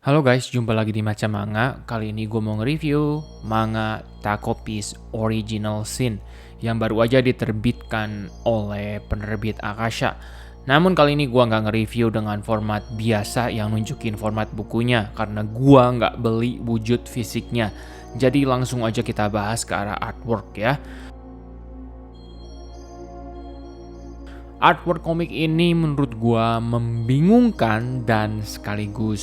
Halo guys, jumpa lagi di Maca Manga. Kali ini gue mau nge-review manga Takopi's Original Sin yang baru aja diterbitkan oleh penerbit Akasha. Namun kali ini gue nggak nge-review dengan format biasa yang nunjukin format bukunya karena gue nggak beli wujud fisiknya. Jadi langsung aja kita bahas ke arah artwork ya. Artwork komik ini menurut gua membingungkan dan sekaligus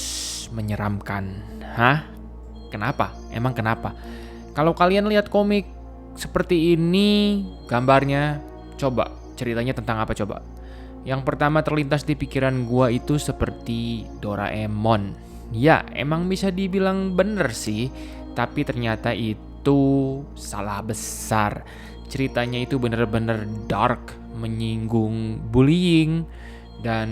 menyeramkan. Hah? Kenapa? Emang kenapa? Kalau kalian lihat komik seperti ini, gambarnya, coba ceritanya tentang apa coba? Yang pertama terlintas di pikiran gua itu seperti Doraemon. Ya, emang bisa dibilang bener sih, tapi ternyata itu salah besar. Ceritanya itu bener-bener dark, menyinggung bullying dan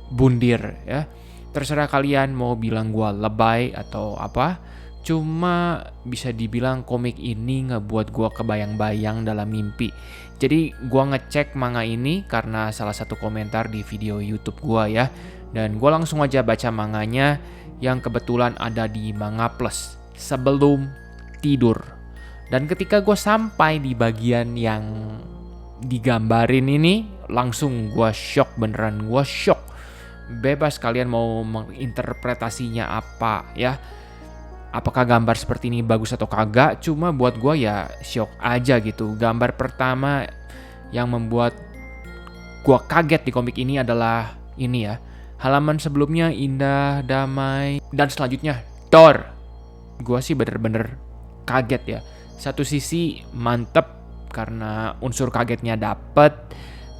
bundir ya. Terserah kalian mau bilang gua lebay atau apa. Cuma bisa dibilang komik ini ngebuat gua kebayang-bayang dalam mimpi. Jadi gua ngecek manga ini karena salah satu komentar di video YouTube gua ya. Dan gua langsung aja baca manganya yang kebetulan ada di Manga Plus sebelum tidur. Dan ketika gue sampai di bagian yang digambarin ini, langsung gue shock, beneran gue shock. Bebas kalian mau menginterpretasinya apa ya. Apakah gambar seperti ini bagus atau kagak, cuma buat gue ya shock aja gitu. Gambar pertama yang membuat gue kaget di komik ini adalah ini ya. Halaman sebelumnya indah, damai, dan selanjutnya Thor. Gue sih bener-bener kaget ya. Satu sisi mantep karena unsur kagetnya dapet,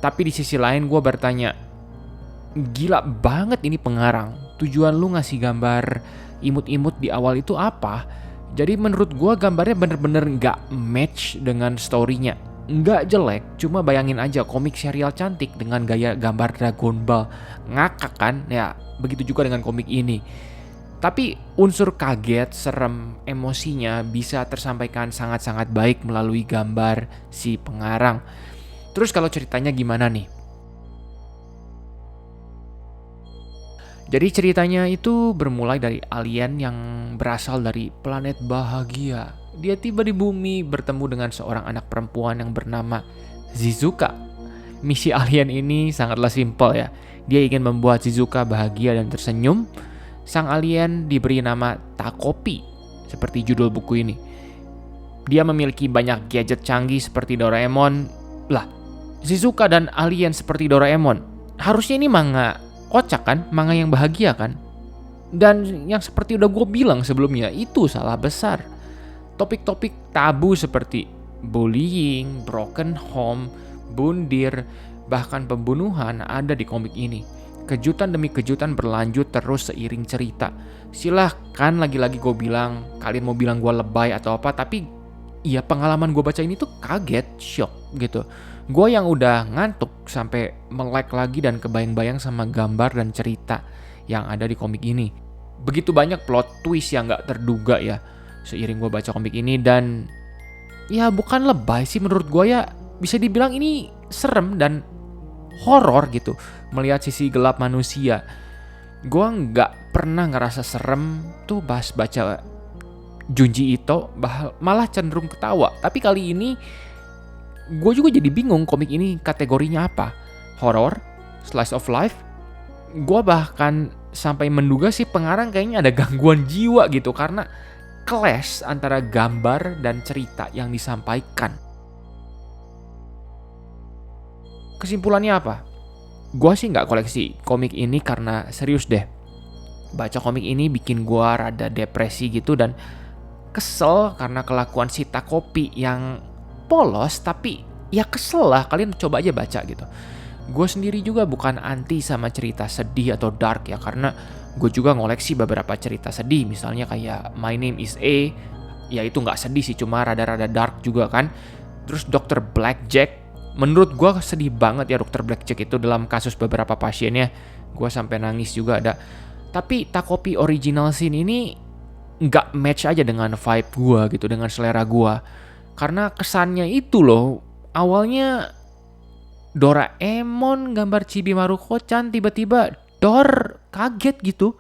tapi di sisi lain gue bertanya, gila banget ini pengarang. Tujuan lu ngasih gambar imut-imut di awal itu apa? Jadi menurut gue gambarnya bener-bener gak match dengan story-nya. Nggak jelek, cuma bayangin aja komik serial cantik dengan gaya gambar Dragon Ball. Ngakak kan? Ya, begitu juga dengan komik ini. Tapi unsur kaget, serem, emosinya bisa tersampaikan sangat-sangat baik melalui gambar si pengarang. Terus kalau ceritanya gimana nih? Jadi ceritanya itu bermulai dari alien yang berasal dari planet bahagia. Dia tiba di bumi bertemu dengan seorang anak perempuan yang bernama Shizuka. Misi alien ini sangatlah simpel ya. Dia ingin membuat Shizuka bahagia dan tersenyum. Sang alien diberi nama Takopi, seperti judul buku ini. Dia memiliki banyak gadget canggih seperti Doraemon. Lah, Shizuka dan alien seperti Doraemon. Harusnya ini manga kocak kan? Manga yang bahagia kan? Dan yang seperti udah gue bilang sebelumnya, itu salah besar. Topik-topik tabu seperti bullying, broken home, bundir, bahkan pembunuhan ada di komik ini. Kejutan demi kejutan berlanjut terus seiring cerita. Silahkan lagi-lagi gue bilang, kalian mau bilang gue lebay atau apa, tapi ya pengalaman gue baca ini tuh kaget, shock gitu. Gue yang udah ngantuk sampai melek lagi dan kebayang-bayang sama gambar dan cerita yang ada di komik ini. Begitu banyak plot twist yang gak terduga ya seiring gue baca komik ini, dan ya bukan lebay sih menurut gue ya, bisa dibilang ini serem dan horor gitu, melihat sisi gelap manusia. Gue nggak pernah ngerasa serem tuh pas baca Junji Ito, malah cenderung ketawa. Tapi kali ini gue juga jadi bingung komik ini kategorinya apa, horor, slice of life. Gue bahkan sampai menduga sih pengarang kayaknya ada gangguan jiwa gitu karena clash antara gambar dan cerita yang disampaikan. Kesimpulannya apa? Gua sih nggak koleksi komik ini karena serius deh. Baca komik ini bikin gua rada depresi gitu dan kesel karena kelakuan si Takopi yang polos, tapi ya kesel lah, kalian coba aja baca gitu. Gue sendiri juga bukan anti sama cerita sedih atau dark ya, karena gue juga ngoleksi beberapa cerita sedih, misalnya kayak My Name is A, ya itu nggak sedih sih, cuma rada-rada dark juga kan. Terus Dr. Blackjack, menurut gue sedih banget ya Dr. Blackjack itu dalam kasus beberapa pasiennya. Gue sampai nangis juga ada. Tapi Takopi Original Sin ini nggak match aja dengan vibe gue gitu, dengan selera gue. Karena kesannya itu loh, awalnya Doraemon gambar Chibi Maruko-chan, tiba-tiba Dor, kaget gitu.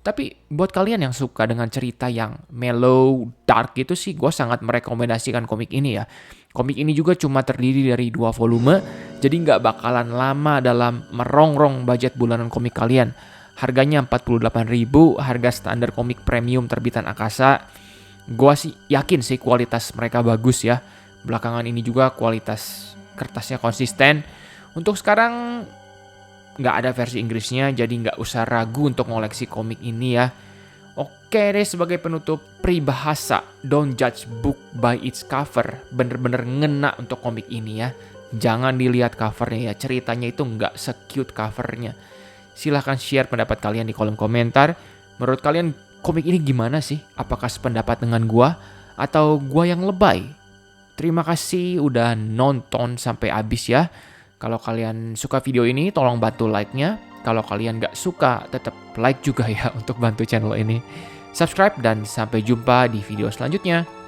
Tapi buat kalian yang suka dengan cerita yang mellow, dark gitu sih, gue sangat merekomendasikan komik ini ya. Komik ini juga cuma terdiri dari 2 volume, jadi nggak bakalan lama dalam merongrong budget bulanan komik kalian. Harganya 48.000, harga standar komik premium terbitan Akasa. Gue sih yakin sih kualitas mereka bagus ya. Belakangan ini juga kualitas kertasnya konsisten. Untuk sekarang nggak ada versi Inggrisnya, jadi nggak usah ragu untuk ngoleksi komik ini ya. Oke deh, sebagai penutup, peribahasa don't judge book by its cover bener-bener ngena untuk komik ini ya. Jangan dilihat covernya ya, ceritanya itu nggak se-cute covernya. Silahkan share pendapat kalian di kolom komentar. Menurut kalian komik ini gimana sih? Apakah sependapat dengan gua atau gua yang lebay? Terima kasih udah nonton sampai habis ya. Kalau kalian suka video ini, tolong bantu like-nya. Kalau kalian gak suka, tetap like juga ya untuk bantu channel ini. Subscribe dan sampai jumpa di video selanjutnya.